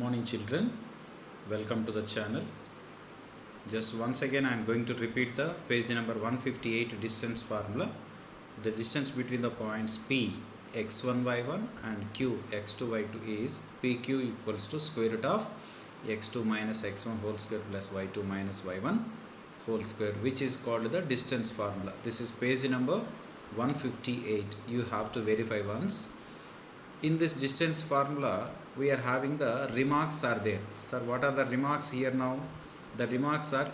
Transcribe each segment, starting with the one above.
morning children, welcome to the channel. Just once again I am going to repeat the page number 158 distance formula. The distance between the points P x1 y1 and Q x2 y2 is PQ equals to square root of x2 minus x1 whole square plus y2 minus y1 whole square, which is called the distance formula. This is page number 158. You have to verify once. In this distance formula we are having the remarks are there. Sir, what are the remarks here now? The remarks are,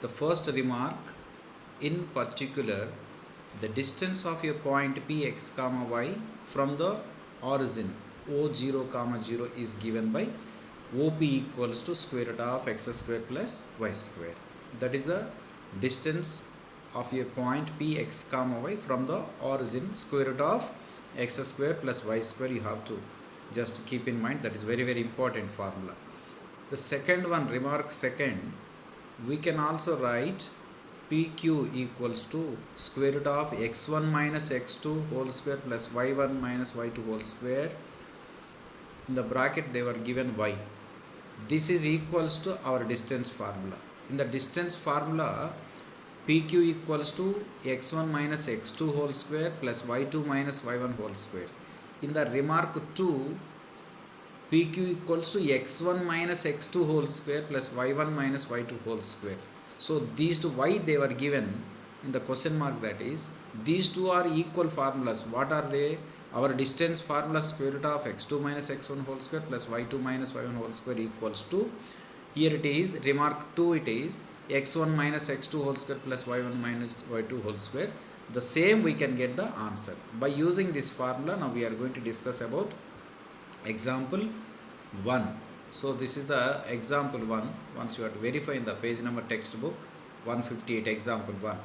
the first remark in particular, the distance of a point P x comma y from the origin O0 comma 0 is given by OP equals to square root of x square plus y square. That is the distance of a point P x comma y from the origin square root of x square plus y square. You have to just keep in mind, that is very important formula. The second one, remark second, we can also write PQ equals to square root of x1 minus x2 whole square plus y1 minus y2 whole square. In the bracket they were given y. This is equals to our distance formula. In the distance formula, PQ equals to x1 minus x2 whole square plus y2 minus y1 whole square. In the remark 2, PQ equals to x1 minus x2 whole square plus y1 minus y2 whole square. So these two, why they were given in the question mark, that is, these two are equal formulas. What are they? Our distance formula square root of x2 minus x1 whole square plus y2 minus y1 whole square equals to, here it is, remark 2 it is, x1 minus x2 whole square plus y1 minus y2 whole square. The same we can get the answer. By using this formula, now we are going to discuss about example 1. So this is the example 1. Once you have to verify in the page number textbook 158, example 1.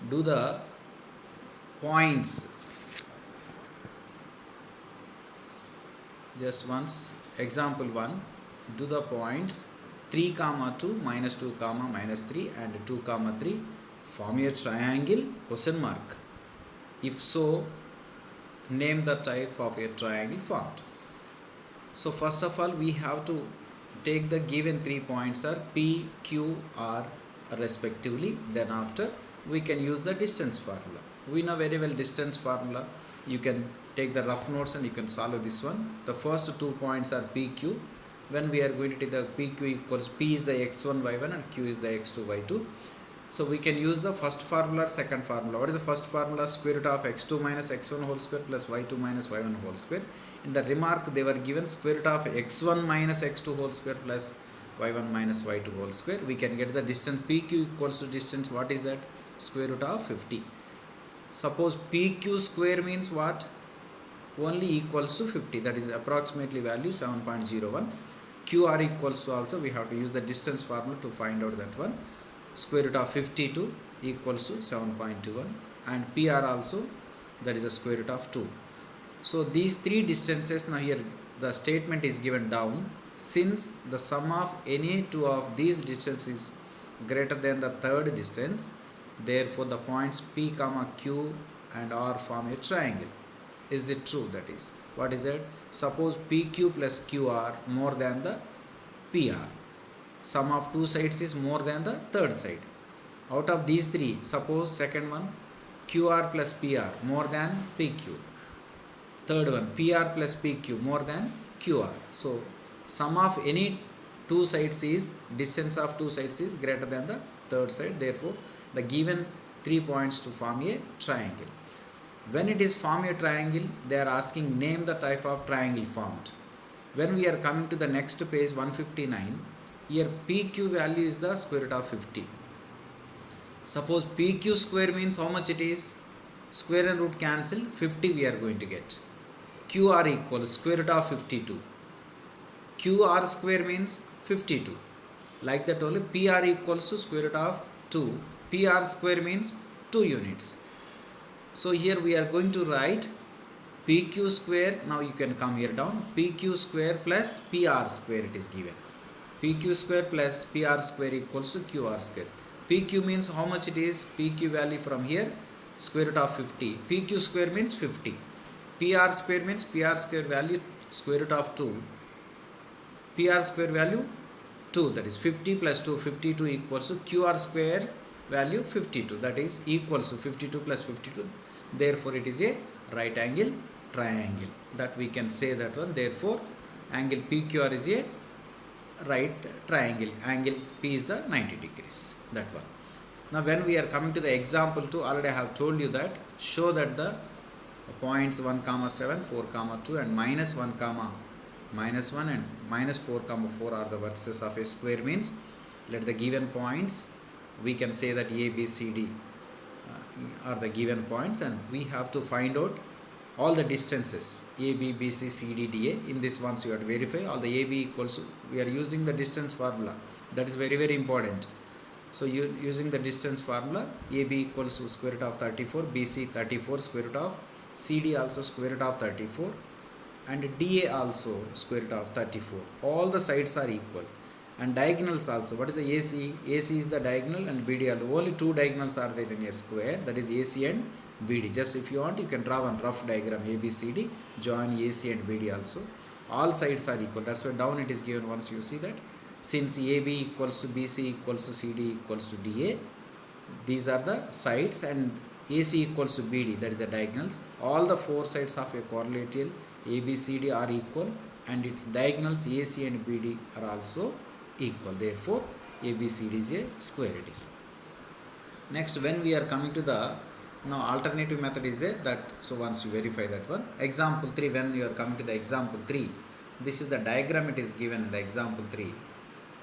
Do the points. Just once, example 1. Do the points 3 comma 2 minus 2 comma minus 3 and 2 comma 3 form a triangle question mark. If so, name the type of a triangle formed. So first of all, we have to take the given 3 points are P, Q, R respectively. Then after we can use the distance formula. We know very well distance formula. You can take the rough notes and you can solve this one. The first 2 points are P, Q. When we are going to take the PQ equals, P is the x1 y1 and Q is the x2 y2. So we can use the first formula or second formula. What is the first formula? Square root of x2 minus x1 whole square plus y2 minus y1 whole square. In the remark they were given square root of x1 minus x2 whole square plus y1 minus y2 whole square. We can get the distance PQ equals to distance, what is that? Square root of 50. Suppose PQ square means what? Only equals to 50. That is approximately value 7.01. QR equals to, also we have to use the distance formula to find out that one. Square root of 52 equals to 7.21, and PR also, that is a square root of 2. So these 3 distances, now here the statement is given down. Since the sum of any 2 of these distances is greater than the third distance, therefore the points P comma Q and R form a triangle. Is it true? That is, what is it? Suppose PQ plus QR more than the PR. Sum of 2 sides is more than the third side. Out of these 3, suppose second one, QR plus PR more than PQ. Third one, PR plus PQ more than QR. So sum of any 2 sides is, distance of 2 sides is greater than the third side. Therefore the given 3 points to form a triangle. When it is form a triangle, they are asking name the type of triangle formed. When we are coming to the next page 159, here PQ value is the square root of 50. Suppose PQ square means how much it is? Square and root cancel, 50 we are going to get. QR equals square root of 52. QR square means 52. Like that only PR equals to square root of 2. PR square means 2 units. So here we are going to write PQ square. Now you can come here down. PQ square plus PR square it is given. PQ square plus PR square equals to QR square. PQ means how much it is? PQ value from here square root of 50. PQ square means 50. PR square means PR square value square root of 2. PR square value 2, that is 50 plus 2, 52 equals to QR square value 52, that is equals to 52 plus 52. Therefore it is a right angle triangle, that we can say that one. Therefore angle PQR is a right triangle, angle P is the 90 degrees, that one. Now when we are coming to the example 2, already I have told you that show that the points 1 comma 7, 4 comma 2 and minus 1 comma minus 1 and minus 4 comma 4 are the vertices of a square, means let the given points, we can say that A, B, C, D are the given points, and we have to find out all the distances A, B, B, C, C, D, D, A. In this once you have to verify all the A, B equals to, we are using the distance formula, that is very important. So you using the distance formula, AB equals to square root of 34, BC 34 square root of, CD also square root of 34 and DA also square root of 34. All the sides are equal, and diagonals also. What is the AC? AC is the diagonal and BD are the only two diagonals are there in a square, that is AC and BD. Just if you want, you can draw one rough diagram ABCD, join AC and BD also. All sides are equal. That's why down it is given. Once you see that, since AB equals to BC equals to CD equals to DA, these are the sides, and AC equals to BD, that is the diagonals. All the four sides of a quadrilateral ABCD are equal, and its diagonals AC and BD are also equal. Therefore ABCD is a square, it is. Next, when we are coming to the now alternative method is there, that so once you verify that one, example 3, when you are coming to the example 3, this is the diagram it is given in the example 3.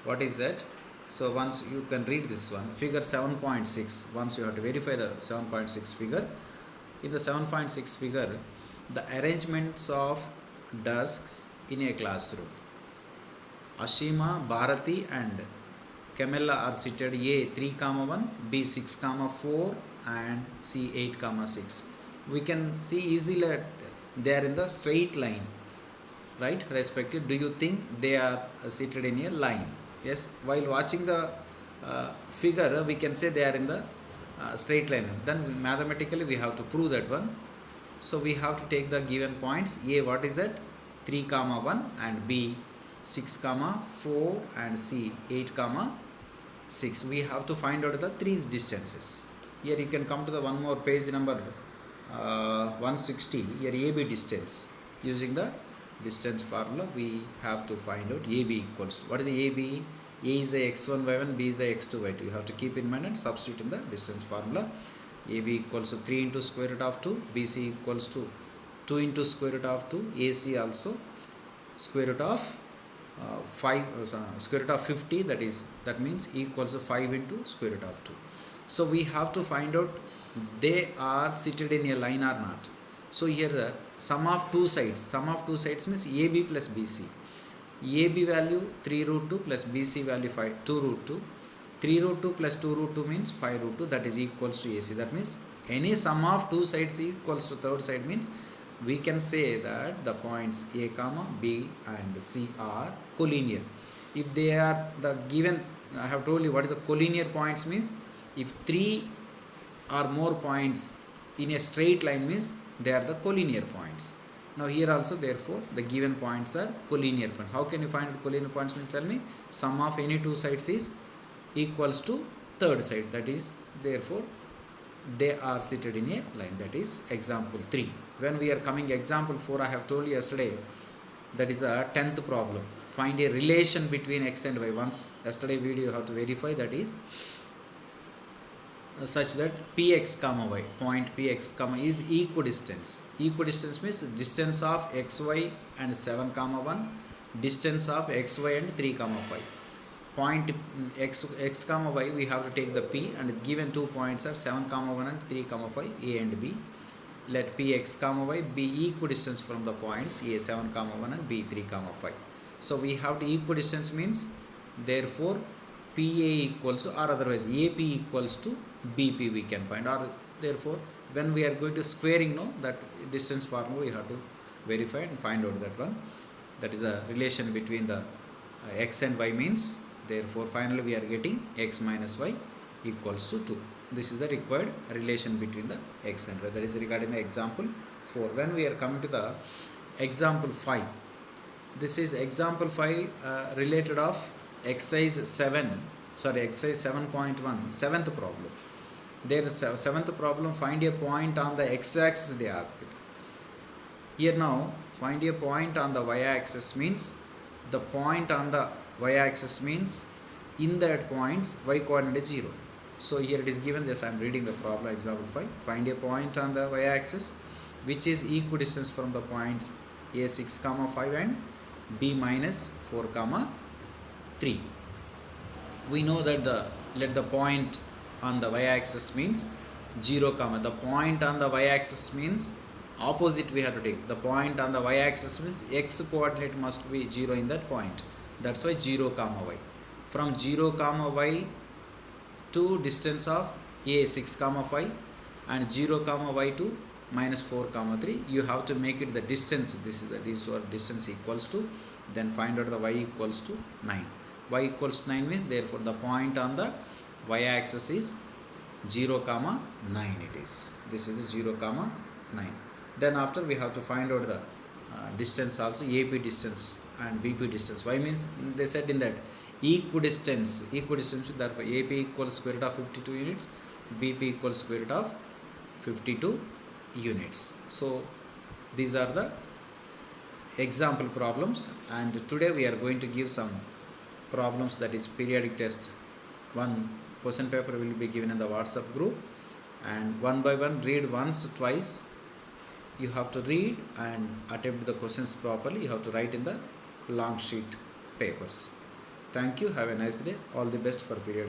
What is that? So once you can read this one, figure 7.6, once you have to verify the 7.6 figure. In the 7.6 figure, the arrangements of desks in a classroom. Ashima, Bharati and Camilla are seated A 3, 1, B 6, 4 and C 8, 6. We can see easily that they are in the straight line, right, respective. Do you think they are seated in a line? Yes, while watching the figure, we can say they are in the straight line. Then mathematically we have to prove that one. So we have to take the given points. A, what is that? 3, 1 and B 6, 4 and C 8, 6. We have to find out the three distances. Here you can come to the one more page number 160. Here AB distance. Using the distance formula, we have to find out AB equals to, what is the AB? A is the x1 y1, B is the x2 y2. You have to keep in mind and substitute in the distance formula. AB equals to 3 into square root of 2, BC equals to 2 into square root of 2, AC also square root of 50, that means equals to 5 into square root of 2. So we have to find out they are seated in a line or not. So here the sum of two sides means AB plus BC. AB value 3 root 2 plus BC value 2 root 2. 3 root 2 plus 2 root 2 means 5 root 2, that is equals to AC. That means any sum of two sides equals to third side, means we can say that the points A, B and C are collinear. If they are the given, I have told you what is a collinear points means, if 3 or more points in a straight line means they are the collinear points. Now here also, therefore the given points are collinear points. How can you find collinear points? Means tell me, sum of any two sides is equals to third side, that is therefore they are seated in a line. That is example 3. When we are coming example 4, I have told you yesterday, that is a 10th problem. Find a relation between x and y. Once yesterday video you have to verify, that is such that px comma y, point px comma is equidistance. Equidistance means distance of xy and 7 1, distance of xy and 3 5. Point x comma y, we have to take the p, and given 2 points are 7 1 and 3 5, A and B. Let px comma y be equidistance from the points A 7 1 and B 3 5. So we have to equidistance means therefore PA equals to, or otherwise AP equals to BP we can find, or therefore when we are going to squaring, no, that distance formula we have to verify and find out that one. That is the relation between the x and y, means therefore finally we are getting x minus y equals to 2. This is the required relation between the x and y. That is regarding the example 4. When we are coming to the example 5, This is example 5 related of exercise 7.1, seventh problem. There is a seventh problem, find a point on the x-axis they asked. Here now, find a point on the y-axis means, the point on the y-axis means in that points y coordinate is 0. So here it is given, this I am reading the problem, example 5. Find a point on the y-axis which is equidistant from the points a 6, 5 and b minus 4, 3. We know that let the point on the y-axis means 0, the point on the y-axis means opposite we have to take. The point on the y-axis means x coordinate must be 0 in that point. That's why 0, y. From 0, y to distance of a 6, 5 and 0, y to minus 4, 3. You have to make it the distance. This is the distance equals to. Then find out the y equals to 9. Y equals to 9 means therefore the point on the y-axis is 0, 9 it is. This is 0, 9. Then after we have to find out the distance also, AP distance and BP distance. Why means they said in that equidistance therefore AP equals square root of 52 units, BP equals square root of 52 units. So these are the example problems, and today we are going to give some problems, that is periodic test 1 question paper will be given in the WhatsApp group, and one by one read once, twice. You have to read and attempt the questions properly. You have to write in the long sheet papers. Thank you. Have a nice day. All the best for period.